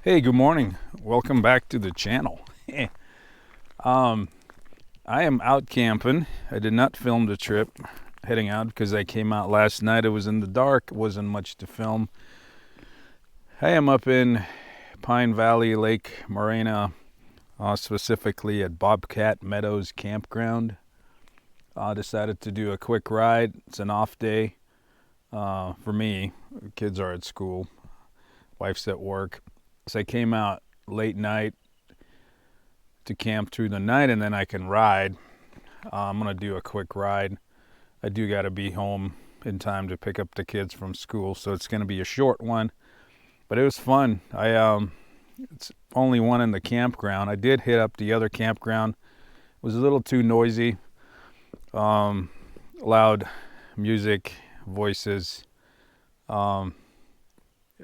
Hey, good morning. Welcome back to the channel. I am out camping. I did not film the trip heading out because I came out last night. It was in the dark. It wasn't much to film. I am up in Pine Valley, Lake Morena, specifically at Bobcat Meadows campground. Decided to do a quick ride. It's an off day for me. The kids are at school. Wife's at work. So I came out late night to camp through the night, and then I can ride. I'm going to do a quick ride. I do got to be home in time to pick up the kids from school, so it's going to be a short one. But it was fun. It's only one in the campground. I did hit up the other campground. It was a little too noisy. Loud music, voices.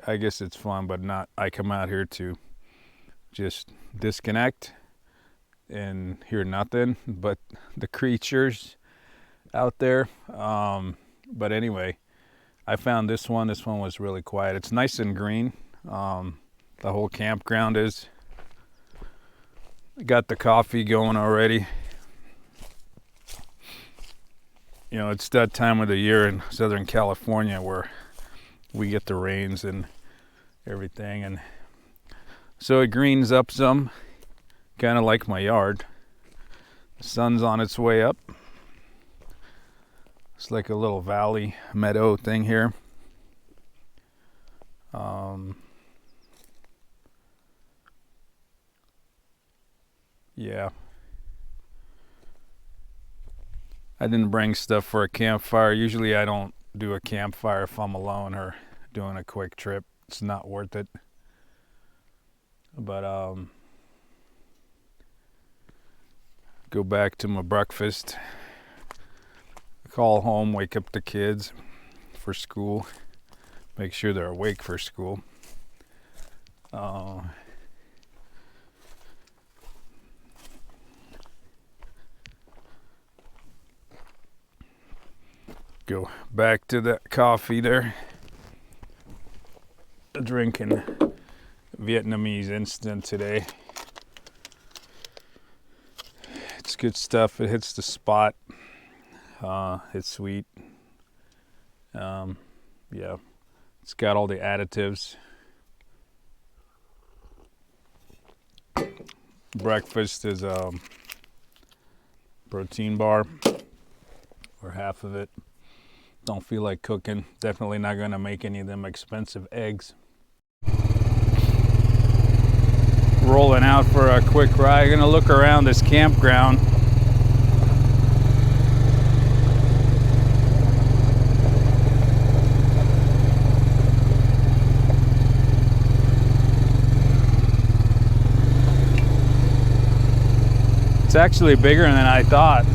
I guess it's fun, but not. I come out here to just disconnect and hear nothing but the creatures out there. But anyway, I found this one. This one was really quiet. It's nice and green. The whole campground is. Got the coffee going already. You know, it's that time of the year in Southern California where we get the rains and everything, and so it greens up some, kind of like my yard. The sun's on its way up. It's like a little valley meadow thing here. Yeah, I didn't bring stuff for a campfire. Usually I don't do a campfire if I'm alone or doing a quick trip. It's not worth it. But go back to my breakfast, call home, wake up the kids for school, make sure they're awake for school. Go back to that coffee there. Drinking Vietnamese instant today. It's good stuff. It hits the spot. It's sweet. Yeah, it's got all the additives. Breakfast is protein bar, or half of it. Don't feel like cooking. Definitely not gonna make any of them expensive eggs. Rolling out for a quick ride. Gonna look around this campground. It's actually bigger than I thought.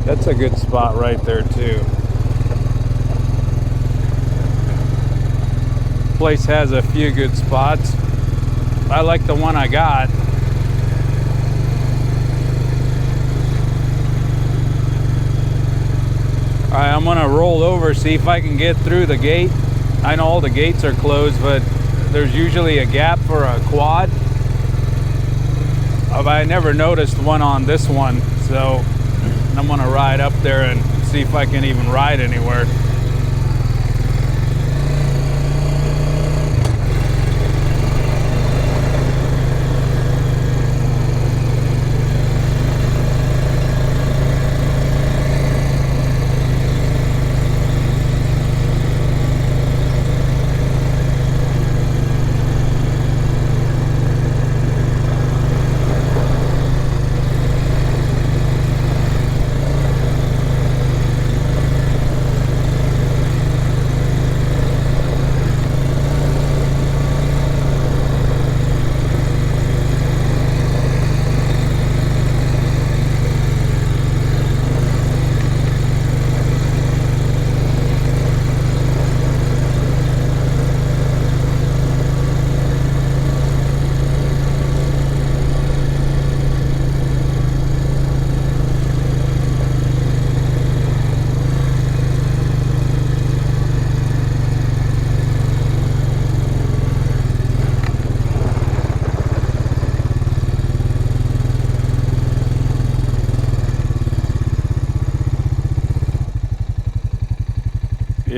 That's a good spot right there too. Place has a few good spots. I like the one I got. All right, I'm gonna roll over, see if I can get through the gate. I know all the gates are closed, but there's usually a gap for a quad. I never noticed one on this one, so I'm gonna ride up there and see if I can even ride anywhere.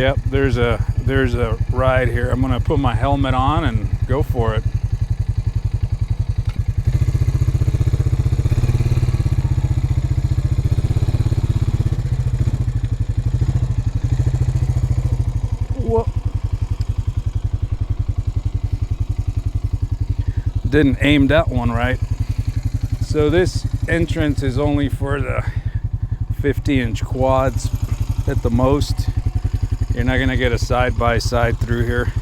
Yep, there's a ride here. I'm gonna put my helmet on and go for it. Whoa. Didn't aim that one right. So this entrance is only for the 50-inch quads at the most. You're not gonna get a side-by-side through here.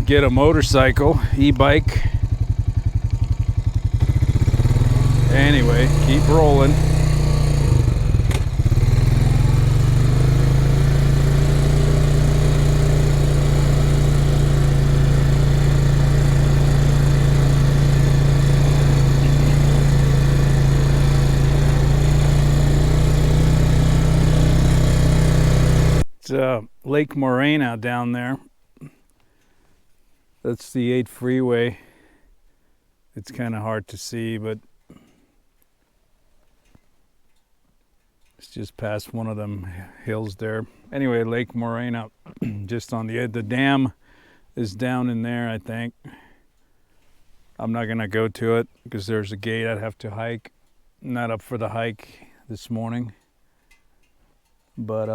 Get a motorcycle, e-bike. Anyway, keep rolling. It's Lake Morena down there. That's the 8 freeway. It's kind of hard to see, but it's just past one of them hills there. Anyway, Lake Morena, just on the edge. The dam is down in there, I think. I'm not gonna go to it because there's a gate I'd have to hike. Not up for the hike this morning. But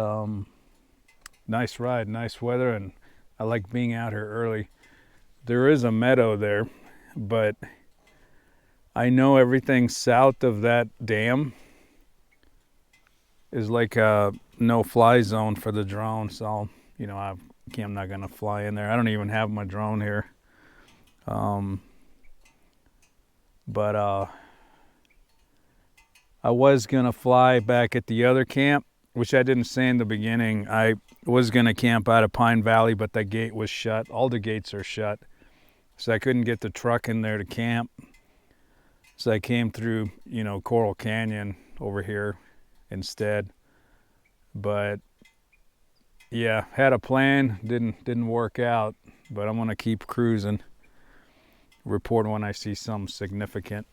nice ride, nice weather, and I like being out here early. There is a meadow there, but I know everything south of that dam is like a no-fly zone for the drone. So, you know, I'm not gonna fly in there. I don't even have my drone here. But I was gonna fly back at the other camp, which I didn't say in the beginning. I was gonna camp out of Pine Valley, but the gate was shut. All the gates are shut. So I couldn't get the truck in there to camp. So I came through, you know, Corral Canyon over here instead. But yeah, had a plan, didn't work out, but I'm gonna keep cruising. Report when I see something significant.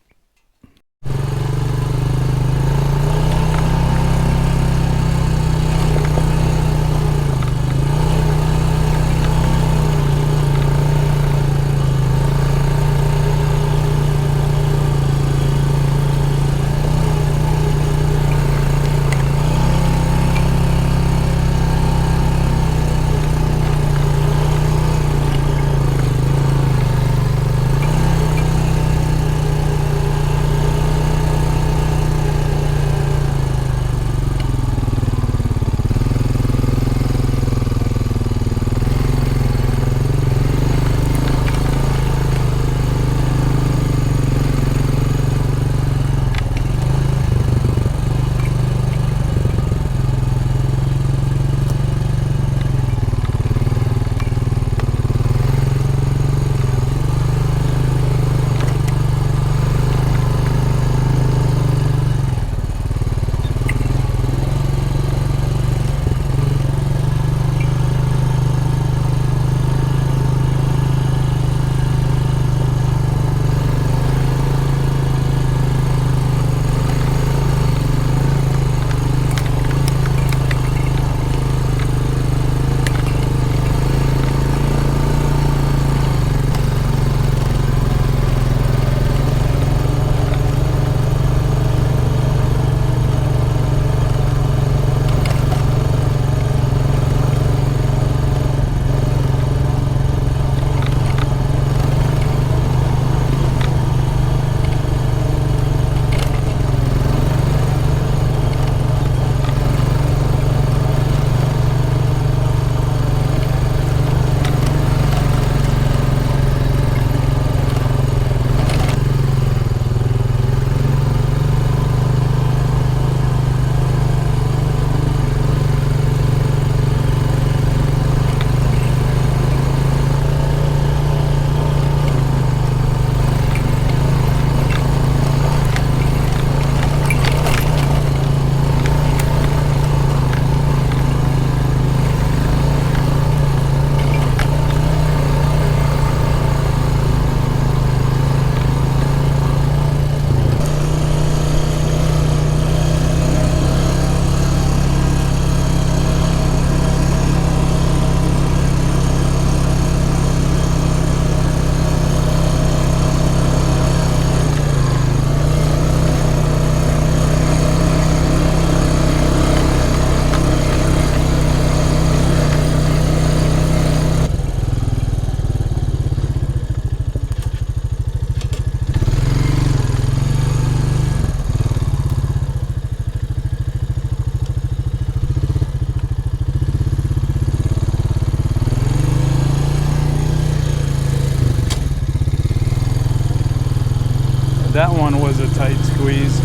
That one was a tight squeeze.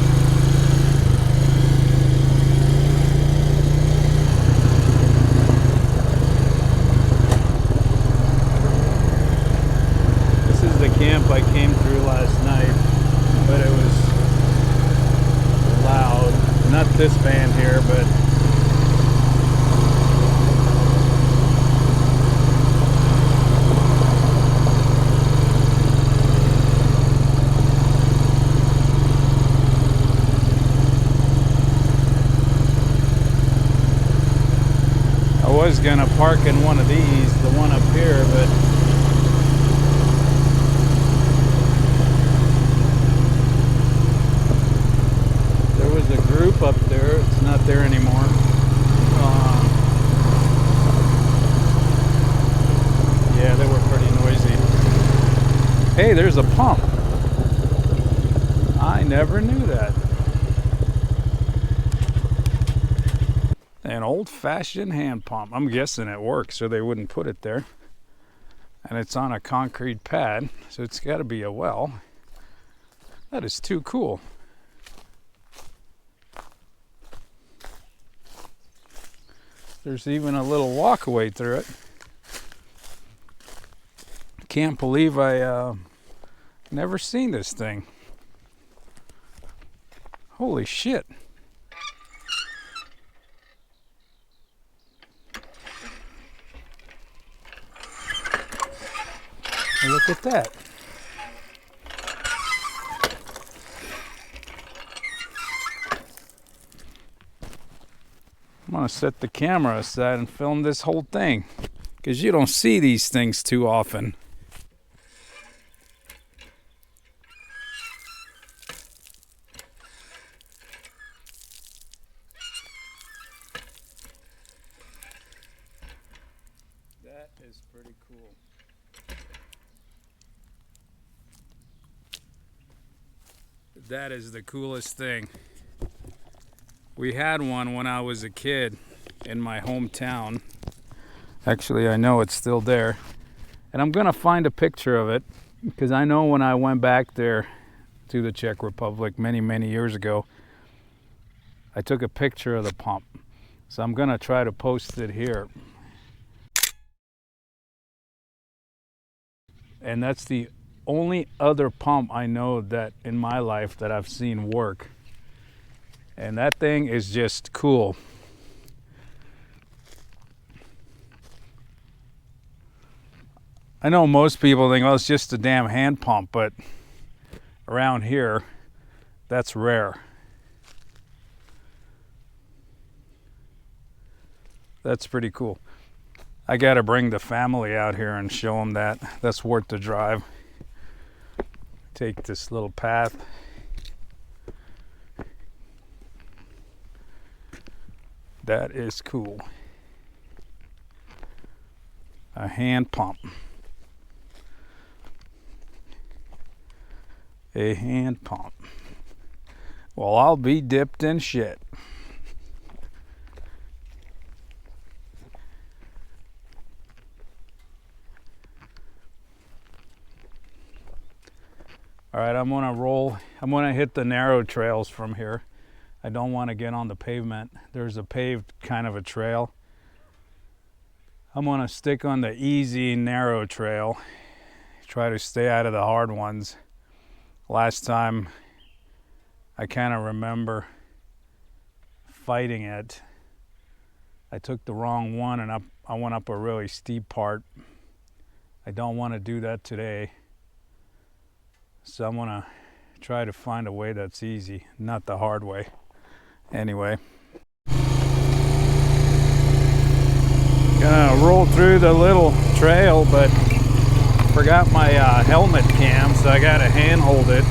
This is the camp I came through last night, but it was loud. Not this van here, but I was gonna park in one of these, the one up here, but there was a group up there. It's not there anymore. Yeah, they were pretty noisy. Hey, there's a pump. I never knew that. An old-fashioned hand pump. I'm guessing it works, so they wouldn't put it there. And it's on a concrete pad, so it's got to be a well. That is too cool. There's even a little walkway through it. Can't believe I never seen this thing. Holy shit. Look at that. I'm gonna set the camera aside and film this whole thing, because you don't see these things too often. That is pretty cool. That is the coolest thing. We had one when I was a kid in my hometown. Actually, I know it's still there. And I'm gonna find a picture of it, because I know when I went back there to the Czech Republic many, many years ago, I took a picture of the pump. So I'm gonna try to post it here. And that's the only other pump I know that in my life that I've seen work. And that thing is just cool. I know most people think, well, it's just a damn hand pump, but around here, that's rare. That's pretty cool. I gotta bring the family out here and show them that. That's worth the drive. Take this little path. That is cool. A hand pump. A hand pump. Well, I'll be dipped in shit. All right, I'm gonna hit the narrow trails from here. I don't want to get on the pavement. There's a paved kind of a trail. I'm gonna stick on the easy narrow trail. Try to stay out of the hard ones. Last time, I kind of remember fighting it. I took the wrong one and I went up a really steep part. I don't want to do that today. So I'm gonna try to find a way that's easy, not the hard way. Anyway. Gonna roll through the little trail, but forgot my helmet cam, so I gotta hand hold it.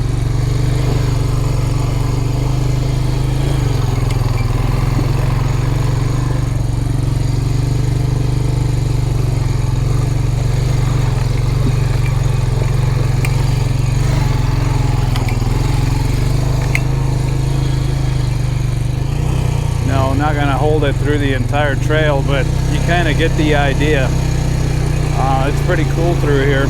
Not gonna hold it through the entire trail, but you kind of get the idea. It's pretty cool through here.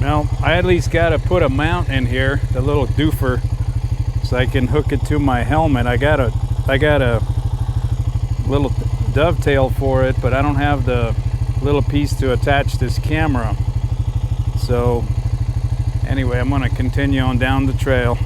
Well, I at least got to put a mount in here, the little doofer, so I can hook it to my helmet. I got a little dovetail for it, but I don't have the little piece to attach this camera. So anyway, I'm going to continue on down the trail.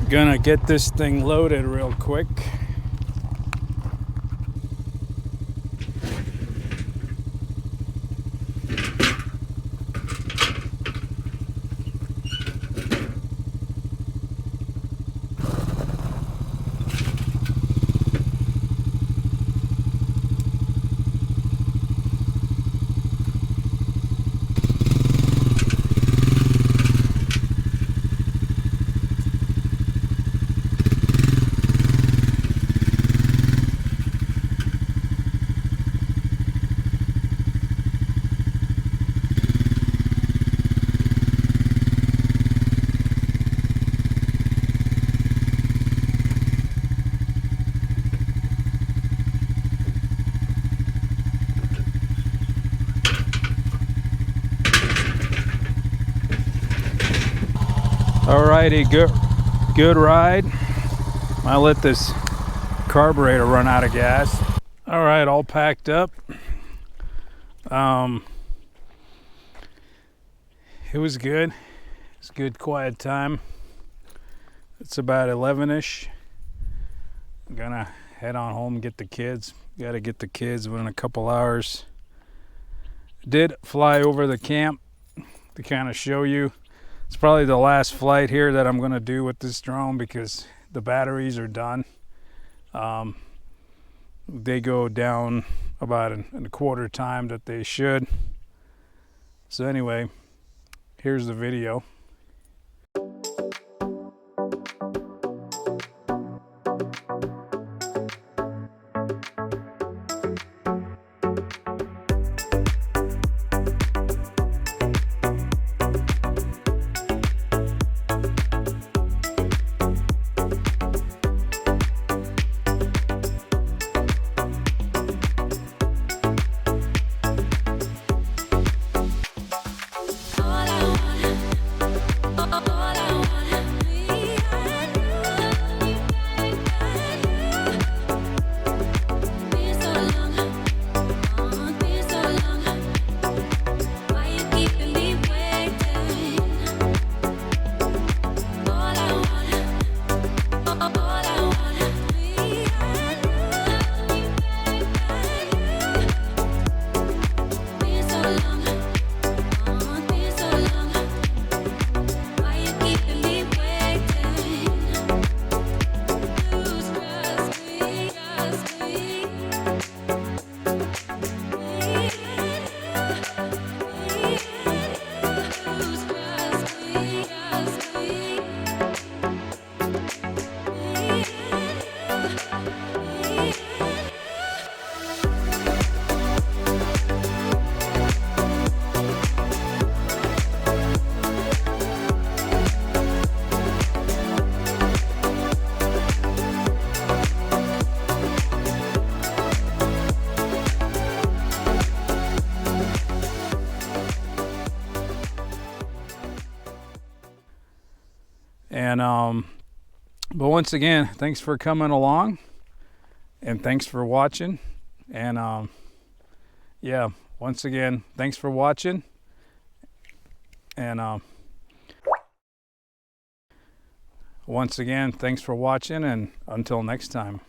Gonna get this thing loaded real quick. Alrighty, good ride. I'll let this carburetor run out of gas. All right, all packed up. It was good. It's a good quiet time. It's about 11ish. I'm gonna head on home and get the kids. Gotta get the kids within a couple hours. Did fly over the camp to kind of show you. It's probably the last flight here that I'm gonna do with this drone because the batteries are done. They go down about in a quarter time that they should. So anyway, here's the video. And but once again, thanks for coming along, and thanks for watching. And yeah, once again, thanks for watching. And once again, thanks for watching, and until next time.